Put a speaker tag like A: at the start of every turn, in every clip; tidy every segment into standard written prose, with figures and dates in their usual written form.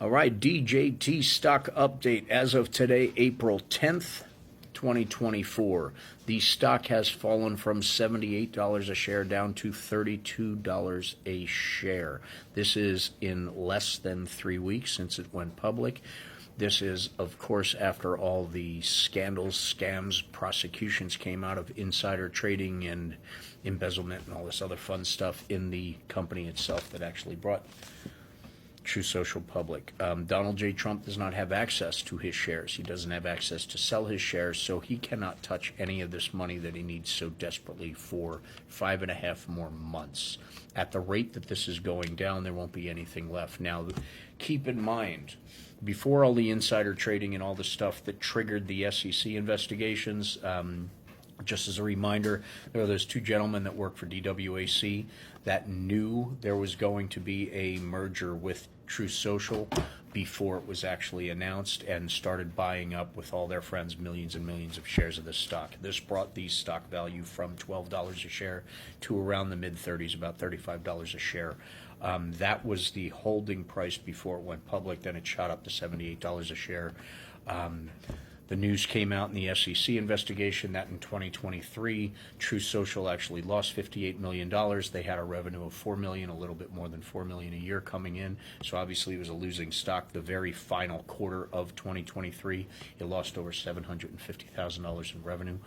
A: All right, DJT stock update as of today, April 10th, 2024. The stock has fallen from $78 a share down to $32 a share. This is in less than 3 weeks since it went public. This is, of course, after all the scandals, scams, prosecutions came out of insider trading and embezzlement and all this other fun stuff in the company itself that actually brought True Social public. Donald J. Trump does not have access to his shares. He doesn't have access to sell his shares, so he cannot touch any of this money that he needs so desperately for 5.5 more months. At the rate that this is going down, there won't be anything left. Now, keep in mind, before all the insider trading and all the stuff that triggered the SEC investigations, just as a reminder, there were those two gentlemen that work for DWAC that knew there was going to be a merger with True Social before it was actually announced and started buying up with all their friends millions and millions of shares of this stock. This brought the stock value from $12 a share to around the mid-30s, about $35 a share. That was the holding price before it went public. Then it shot up to $78 a share. The news came out in the SEC investigation that in 2023, True Social actually lost $58 million. They had a revenue of $4 million, a little bit more than $4 million a year coming in. So obviously it was a losing stock. The very final quarter of 2023, it lost over $750,000 in revenue.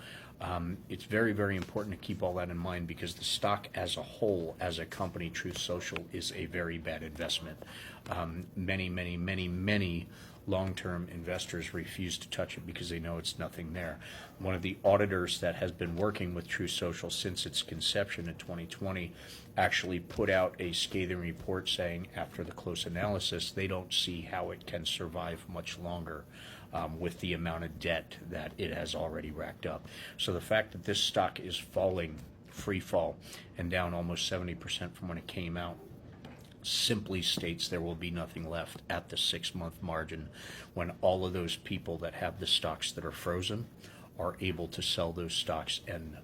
A: It's very, very important to keep all that in mind because the stock as a whole, as a company, True Social, is a very bad investment. Many long-term investors refuse to touch it because they know it's nothing there. One of the auditors that has been working with True Social since its conception in 2020 actually put out a scathing report saying after the close analysis, they don't see how it can survive much longer with the amount of debt that it has already racked up. So the fact that this stock is falling, free fall, and down almost 70% from when it came out, simply states there will be nothing left at the 6-month margin when all of those people that have the stocks that are frozen are able to sell those stocks and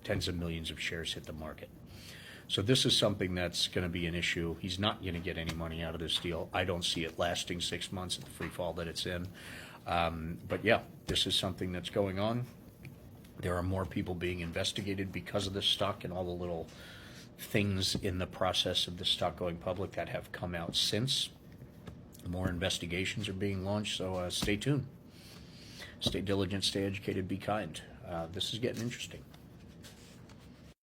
A: tens of millions of shares hit the market. So this is something that's going to be an issue. He's not going to get any money out of this deal. I don't see it lasting 6 months at the free fall that it's in. But yeah, this is something that's going on. There are more people being investigated because of this stock and all the little things in the process of the stock going public that have come out since. More investigations are being launched, so stay tuned. Stay diligent, stay educated, be kind. This is getting interesting.